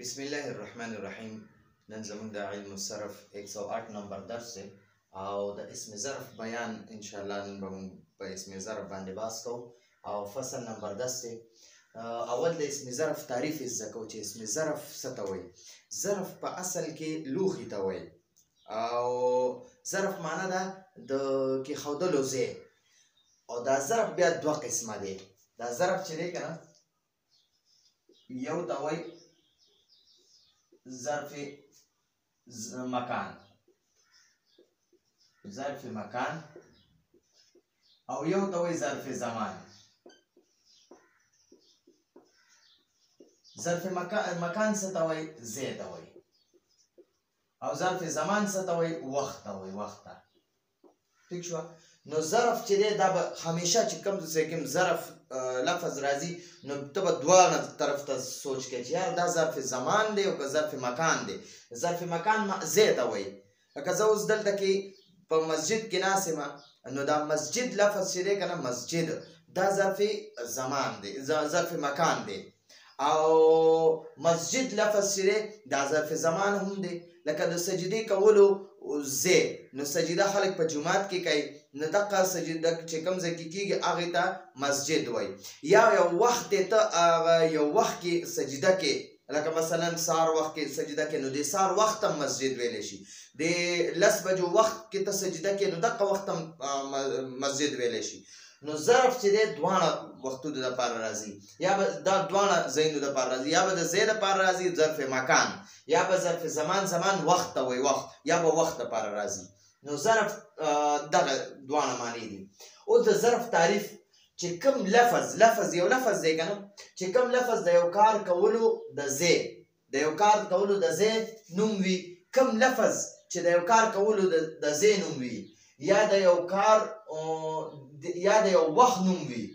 بسم الله الرحمن الرحیم. نن زموږ د علم الصرف 108 نمبر درس دی او د اسم ظرف بیان ان شاء الله نن به موږ په اسم ظرف باندې بحث کوو او فصل نمبر 10 دی. اول د اسم ظرف تعریف یې زده کوو چې اسم ظرف څه ته وایي. ظرف په اصل کې لوښي ته وایي او ظرف معنا ده د کېښودلو ځای او دا ظرف بیا دوه قسمه دی. دا ظرف چې دی که نه یو ته وایي ظرف مکان او یو ته وایي ظرف زمان. ظرف مکان څه ته وایي؟ ځای ته وایي او ظرف زمان څه ته وایي؟ وخت ته وایي. وخت ته ٹھیک شوه. نو ظرف چې دی دا به همیشه چې کوم ظرف لفظ راځي نو ته به دواړه طرف ته سوچ کوې چې یار دا ظرف زمان دی او که ظرف مکان دی. ظرف مکان ځای ته وایي. لکه زه اوس دلته کې په مسجد کې ناست یم نو دا مسجد لفظ چې دی که نه مسجد دا ظرف زمان دی، ظرف مکان دی او مسجد لفظ چې دی دا ظرف زمان هم دی. لکه د سجدې کولو ځای نو سجده خلک په جومات کې کوي نو دغه سجده چې کوم ځای کې کېږي هغې ته مسجد وایي. یا یو وخت دی ته هغه یو وخت کې سجده کې لکه مثلا سهار وخت کې سجده کې نو د سهار وخت هم مسجد ویلی شي. د 10 بجو وخت کې ته سجده کې نو دغه وخت هم مسجد ویلی شي. نو ظرف چې دی دواړه وختونو دپاره راځي، یا به دا دواړه ځایونو دپاره راځي، یا به د ځای دپاره راځي ظرف مکان، یا به ظرف زمان وخت ته وایي وخت، یا به وخت دپاره راځي. نو ظرف دغه دواړه معنی دي. اوس د ظرف تعریف چې کوم لفظ یو لفظ دی که نه چې کوم لفظ د یو کار کولو د ځای نوم وي، کوم لفظ چې د یو کار کولو د ځای نوم وي یا د یو کار یا د یو وخت نوم وي.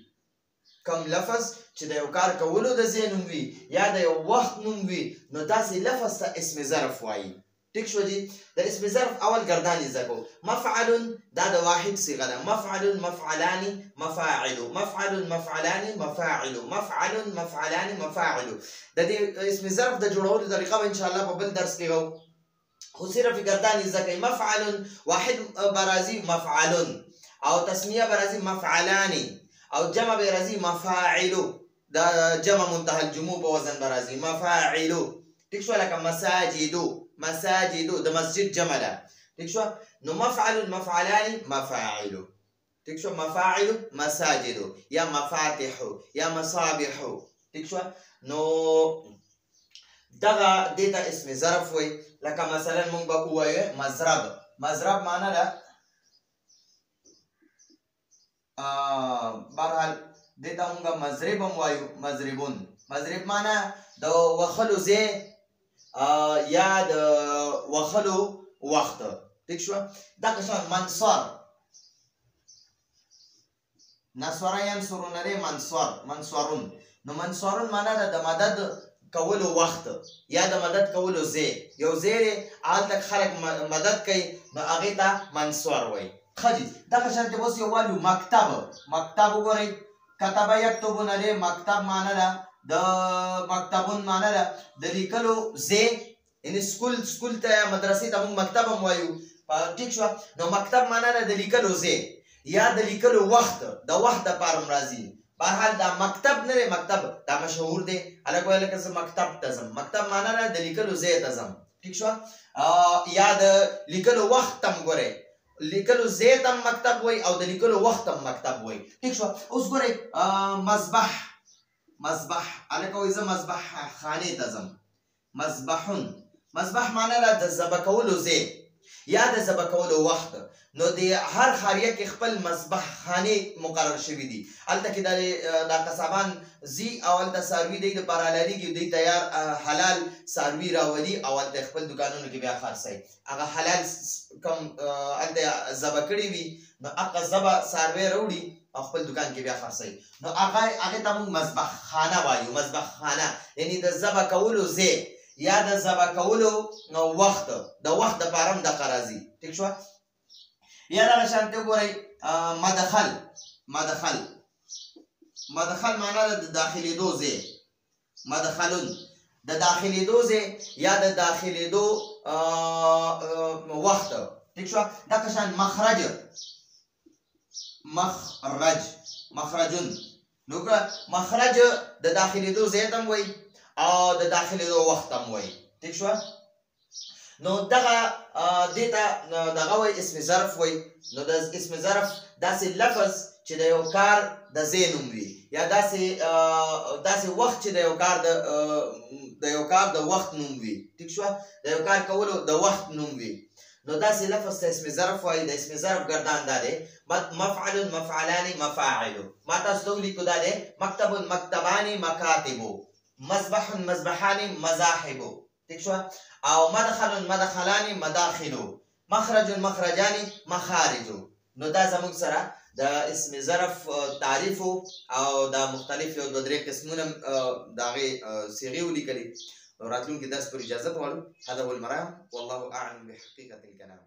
کوم لفظ چې د یو کار کولو د ځای نوم وي یا د یو وخت نوم وي نو داسې لفظ ته اسم ظرف وایي. ٹھیک شو جی. د اسم ظرف اول گردان یې زده کوو. مفعل دا د واحد صیغه ده. مفعل مفعلان مفاعل مفعل مفعلان مفاعل مفعل مفعلان مفاعل. د دې اسم ظرف د جوړولو طریقه به انشاءالله په بل درس کې کوو خو صرف گردان یې زده کوئ. مفعل واحد به راځي مفعل او تسمیه به راځي مفعلان او جمع به راځي مفاعل. دا جمع منتهى الجموع په وزن به راځي مفاعل. ٹھیک شو. لکه مساجد د مسجد جمع ده. ٹھیک شو. نو مفعل مفعلان مفاعل. ٹھیک شو. مفاعل مساجد یا مفاتح یا مصابيح. ٹھیک شو. نو دغه دې ته اسم ظرف وایي. لکه مثلا مونږ به ووایو مضرب معنا ده برحال دې ته مونږ مضرب هم وایو. مضرب معنا د وخلو ځای یا د وخلو وخت. ٹھیک شو. دغه شان نصر ینصرون دی منصورون. نو منصورون معنا ده د مدد کولو وخت یا د مدد کولو ځای. یو ځای دی هلته خلک مدد کوي نو هغې ته منصور وایي. ښه جي. دغه شان کې اوس یو والو مکتب وګورئ. کتب یکتبون دی. مکتب معنا ده د مکتبون معنا ده د لیکلو ځای یعنې سکول ته مدرسې ته موږ مکتب هم وایو. ټیک شوه. نو مکتب معنا ده د لیکلو ځای یا د لیکلو وخت د وخت دپاره هم راځي. بهرحال دا مکتب نه دی، مکتب دا مشهور دی. هلک وایي لکه زه مکتب ته ځم. مکتب معنا ده د لیکلو ځای ته ځم. ټیک شوه. یا د لیکلو وخت هم ګورئ لیکلو ځای ته هم مکتب وایي او د لیکلو وخت هم مکتب وایي. ټیک شوه. اوس ګورئ مذبح هلک وایي زه مذبح خانې ته ځم. مذبح معنا ده د ذبح کولو ځای یا د ذبح کولو وخت. نو د هر خاریه کې خپل مذبح خانې مقرر شوي دي. هلته کې دا قصابان ځي او هلته څاروي دی دپاره حلالېږي. دوی تیار حلال څاروي راولي او هلته خپل دوکانونو کې بیا خرڅوي. هغه حلال کوم هلته ذبح کړي وي نو هغه ذبح څاروی راوړي او خپل دوکان کې بیا خرڅوي. نو هغې ته موږ مذبح خانه وایو. مذبح خانه یعنې د ذبح کولو ځای یا د ذبح کولو وخت د وخت دپاره هم دغه راځي. ټیک شوه. یا دغه شانتې وګورئ مدخل معنا ده د داخلېدو ځای. مدخلون د داخلېدو ځای یا د داخلېدو وخت ټیک شوه دغه شان مخرج مخرجون نو که مخرج د داخلېدو ځای ته هم وایي او د داخلېدو وخت هم وایي ټیک شوه نو دغه دې ته دغه وایي اسم ظرف وایي نو د اسم ظرف داسې لفظ چې د یو کار د ځای نوم وي یا داسې وخت چې د یو کار د وخت نوم وي ټیک شوه د یو کار کولو د وخت نوم وي نو داسې لفظ ته اسم ظرف وایي د اسم ظرف ګردان دا دی مفعل مفعلان مفاعل ما تاسو ته ولیکو دا دی مکتب مکتبان مکاتبو مذبح مذبحان مذاهب ټیک شوه او مدخل مدخلان مداخلو مخرج مخرجان مخارجو نو دا زموږ سره د اسم ظرف تعریف او د مختلف یو دوه درې قسمونه د هغې صیغې ولیکلي راتلونکي درس پر اجازه غواړو هذا هو المرام والله اعلم بحقیقة الكلام